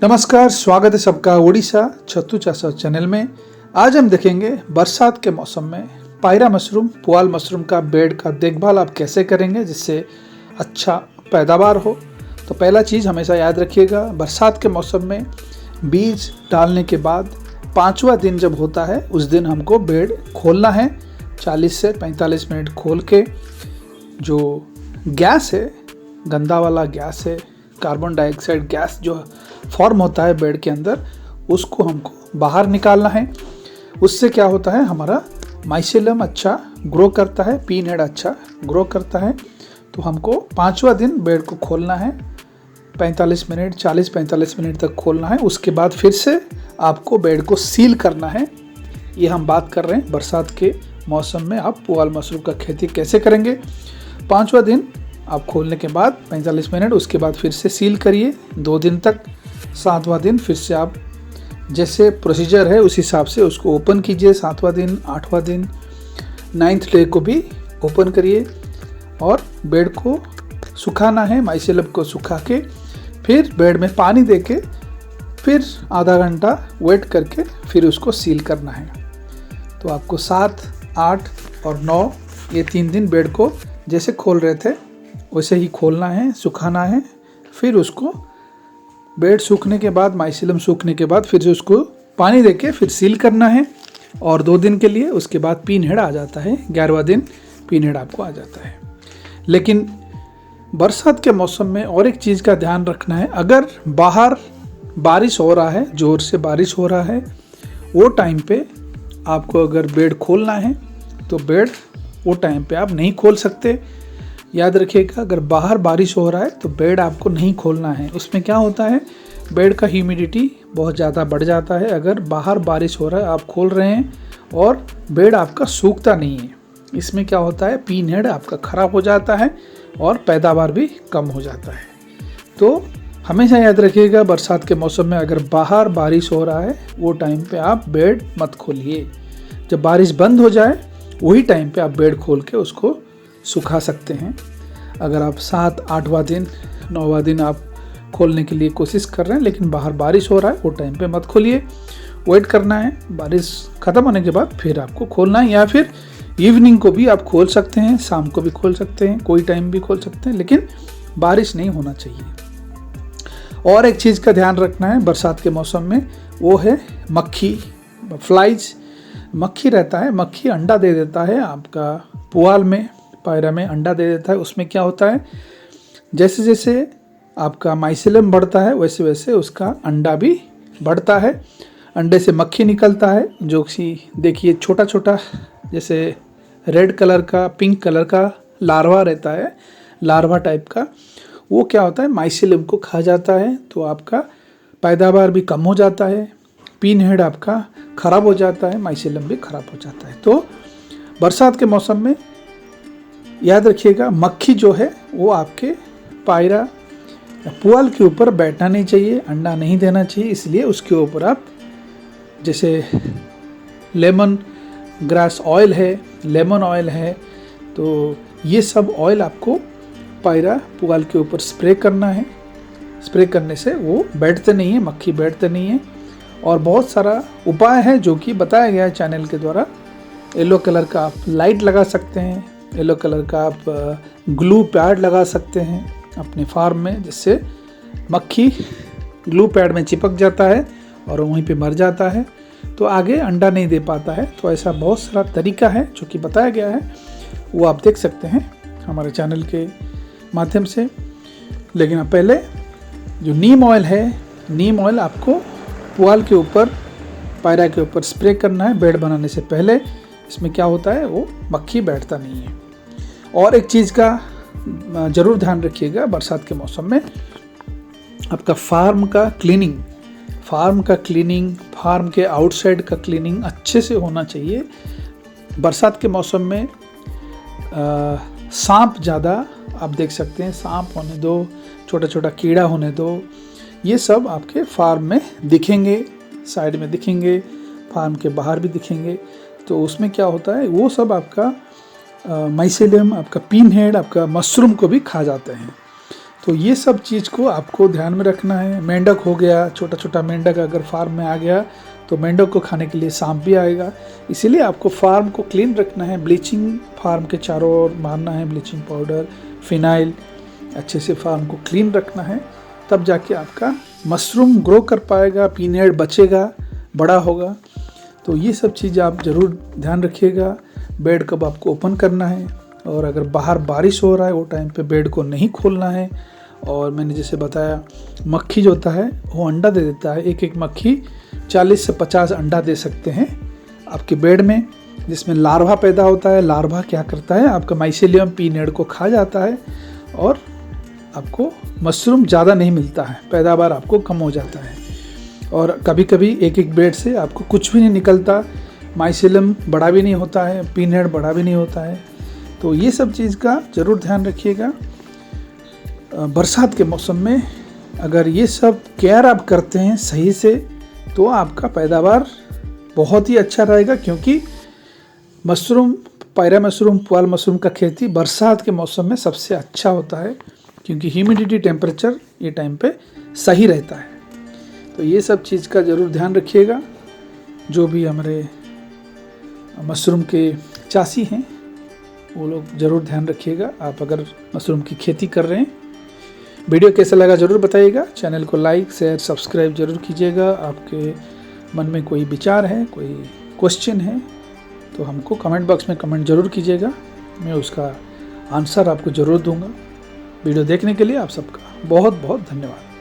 नमस्कार, स्वागत है सबका उड़ीसा छत्तू चासा चैनल में। आज हम देखेंगे बरसात के मौसम में पायरा मशरूम, पुआल मशरूम का बेड का देखभाल आप कैसे करेंगे जिससे अच्छा पैदावार हो। तो पहला चीज़ हमेशा याद रखिएगा, बरसात के मौसम में बीज डालने के बाद 5वां दिन जब होता है उस दिन हमको बेड खोलना है। 40 से 45 मिनट खोल के जो गैस है, गंदा वाला गैस है, कार्बन डाइऑक्साइड गैस जो फॉर्म होता है बेड के अंदर, उसको हमको बाहर निकालना है। उससे क्या होता है, हमारा माइसेलम अच्छा ग्रो करता है, पीन हेड अच्छा ग्रो करता है। तो हमको 5वां दिन बेड को खोलना है, 45 मिनट 40-45 मिनट तक खोलना है। उसके बाद फिर से आपको बेड को सील करना है। ये हम बात कर रहे हैं बरसात के मौसम में आप पुआल मशरूम का खेती कैसे करेंगे। 5वां दिन आप खोलने के बाद 45 मिनट, उसके बाद फिर से सील करिए 2 दिन तक। 7वां दिन फिर से आप जैसे प्रोसीजर है उस हिसाब से उसको ओपन कीजिए। 7वां दिन, 8वां दिन, 9th डे को भी ओपन करिए और बेड को सुखाना है। माइसेलम को सुखा के फिर बेड में पानी दे के फिर आधा घंटा वेट करके फिर उसको सील करना है। तो आपको 7, 8 और 9 ये 3 दिन बेड को जैसे खोल रहे थे वैसे ही खोलना है, सुखाना है। फिर उसको बेड सूखने के बाद, माइसेलम सूखने के बाद फिर से उसको पानी देके फिर सील करना है और 2 दिन के लिए। उसके बाद पीन हेड आ जाता है, 11वां दिन पीन हेड आपको आ जाता है। लेकिन बरसात के मौसम में और एक चीज़ का ध्यान रखना है, अगर बाहर बारिश हो रहा है, ज़ोर से बारिश हो रहा है, वो टाइम पे आपको अगर बेड खोलना है तो बेड वो टाइम पे आप नहीं खोल सकते। याद रखिएगा, अगर बाहर बारिश हो रहा है तो बेड आपको नहीं खोलना है। उसमें क्या होता है, बेड का ह्यूमिडिटी बहुत ज़्यादा बढ़ जाता है। अगर बाहर बारिश हो रहा है, आप खोल रहे हैं और बेड आपका सूखता नहीं है, इसमें क्या होता है, पीन हेड आपका ख़राब हो जाता है और पैदावार भी कम हो जाता है। तो हमेशा याद रखिएगा, बरसात के मौसम में अगर बाहर बारिश हो रहा है वो टाइम पे आप बेड मत खोलिए। जब बारिश बंद हो जाए वही टाइम पे आप बेड खोल के उसको सुखा सकते हैं। अगर आप 7, 8वां दिन, 9वां दिन आप खोलने के लिए कोशिश कर रहे हैं लेकिन बाहर बारिश हो रहा है, वो टाइम पे मत खोलिए, वेट करना है। बारिश ख़त्म होने के बाद फिर आपको खोलना है, या फिर इवनिंग को भी आप खोल सकते हैं, शाम को भी खोल सकते हैं, कोई टाइम भी खोल सकते हैं, लेकिन बारिश नहीं होना चाहिए। और एक चीज़ का ध्यान रखना है बरसात के मौसम में, वो है मक्खी, फ्लाइज। मक्खी रहता है, मक्खी अंडा दे देता है आपका पुआल में, पायरा में अंडा दे देता है। उसमें क्या होता है, जैसे जैसे आपका माइसेलम बढ़ता है वैसे वैसे उसका अंडा भी बढ़ता है। अंडे से मक्खी निकलता है, जो कि देखिए छोटा छोटा जैसे रेड कलर का, पिंक कलर का लार्वा रहता है, लार्वा टाइप का। वो क्या होता है, माइसेलम को खा जाता है, तो आपका पैदावार भी कम हो जाता है, पीन हेड आपका ख़राब हो जाता है, माइसेलम भी ख़राब हो जाता है। तो बरसात के मौसम में याद रखिएगा, मक्खी जो है वो आपके पायरा या पुआल के ऊपर बैठना नहीं चाहिए, अंडा नहीं देना चाहिए। इसलिए उसके ऊपर आप जैसे लेमन ग्रास ऑयल है, लेमन ऑयल है, तो ये सब ऑयल आपको पायरा पुआल के ऊपर स्प्रे करना है। स्प्रे करने से वो बैठते नहीं है, मक्खी बैठते नहीं है। और बहुत सारा उपाय है जो कि बताया गया है चैनल के द्वारा। येलो कलर का आप लाइट लगा सकते हैं, येलो कलर का आप ग्लू पैड लगा सकते हैं अपने फार्म में, जिससे मक्खी ग्लू पैड में चिपक जाता है और वहीं पे मर जाता है, तो आगे अंडा नहीं दे पाता है। तो ऐसा बहुत सारा तरीका है जो कि बताया गया है, वो आप देख सकते हैं हमारे चैनल के माध्यम से। लेकिन अब पहले जो नीम ऑयल है, नीम ऑयल आपको पुआल के ऊपर, पायरा के ऊपर स्प्रे करना है बेड बनाने से पहले। इसमें क्या होता है, वो मक्खी बैठता नहीं है। और एक चीज़ का ज़रूर ध्यान रखिएगा, बरसात के मौसम में आपका फार्म का क्लीनिंग, फार्म के आउटसाइड का क्लीनिंग अच्छे से होना चाहिए। बरसात के मौसम में सांप ज़्यादा आप देख सकते हैं, सांप होने दो, छोटा छोटा कीड़ा होने दो, ये सब आपके फार्म में दिखेंगे, साइड में दिखेंगे, फार्म के बाहर भी दिखेंगे। तो उसमें क्या होता है, वो सब आपका माइसेलियम, आपका पीन हेड, आपका मशरूम को भी खा जाते हैं। तो ये सब चीज़ को आपको ध्यान में रखना है। मेंढक हो गया, छोटा छोटा मेंढक अगर फार्म में आ गया तो मेंढक को खाने के लिए सांप भी आएगा। इसीलिए आपको फार्म को क्लीन रखना है। ब्लीचिंग फार्म के चारों ओर मारना है, ब्लीचिंग पाउडर, फिनाइल, अच्छे से फार्म को क्लीन रखना है। तब जाके आपका मशरूम ग्रो कर पाएगा, पीनट बचेगा, बड़ा होगा। तो ये सब चीज़ आप ज़रूर ध्यान रखिएगा। बेड कब आपको ओपन करना है, और अगर बाहर बारिश हो रहा है वो टाइम पे बेड को नहीं खोलना है। और मैंने जैसे बताया, मक्खी जो होता है वो अंडा दे देता है। एक एक मक्खी 40 से 50 अंडा दे सकते हैं आपके बेड में, जिसमें लार्वा पैदा होता है। लार्वा क्या करता है, आपका माइसेलियम पीनट को खा जाता है और आपको मशरूम ज़्यादा नहीं मिलता है, पैदावार आपको कम हो जाता है। और कभी कभी एक एक बेड से आपको कुछ भी नहीं निकलता, माइसेलियम बड़ा भी नहीं होता है, पीनट बड़ा भी नहीं होता है। तो ये सब चीज़ का ज़रूर ध्यान रखिएगा। बरसात के मौसम में अगर ये सब केयर आप करते हैं सही से तो आपका पैदावार बहुत ही अच्छा रहेगा, क्योंकि मशरूम, पायरा मशरूम, पुआल मशरूम का खेती बरसात के मौसम में सबसे अच्छा होता है, क्योंकि ह्यूमिडिटी टेम्परेचर ये टाइम पे सही रहता है। तो ये सब चीज़ का ज़रूर ध्यान रखिएगा। जो भी हमारे मशरूम के चासी हैं वो लोग ज़रूर ध्यान रखिएगा। आप अगर मशरूम की खेती कर रहे हैं, वीडियो कैसा लगा ज़रूर बताइएगा। चैनल को लाइक, शेयर, सब्सक्राइब ज़रूर कीजिएगा। आपके मन में कोई विचार है, कोई क्वेश्चन है तो हमको कमेंट बॉक्स में कमेंट ज़रूर कीजिएगा, मैं उसका आंसर आपको ज़रूर दूंगा। वीडियो देखने के लिए आप सबका बहुत बहुत धन्यवाद।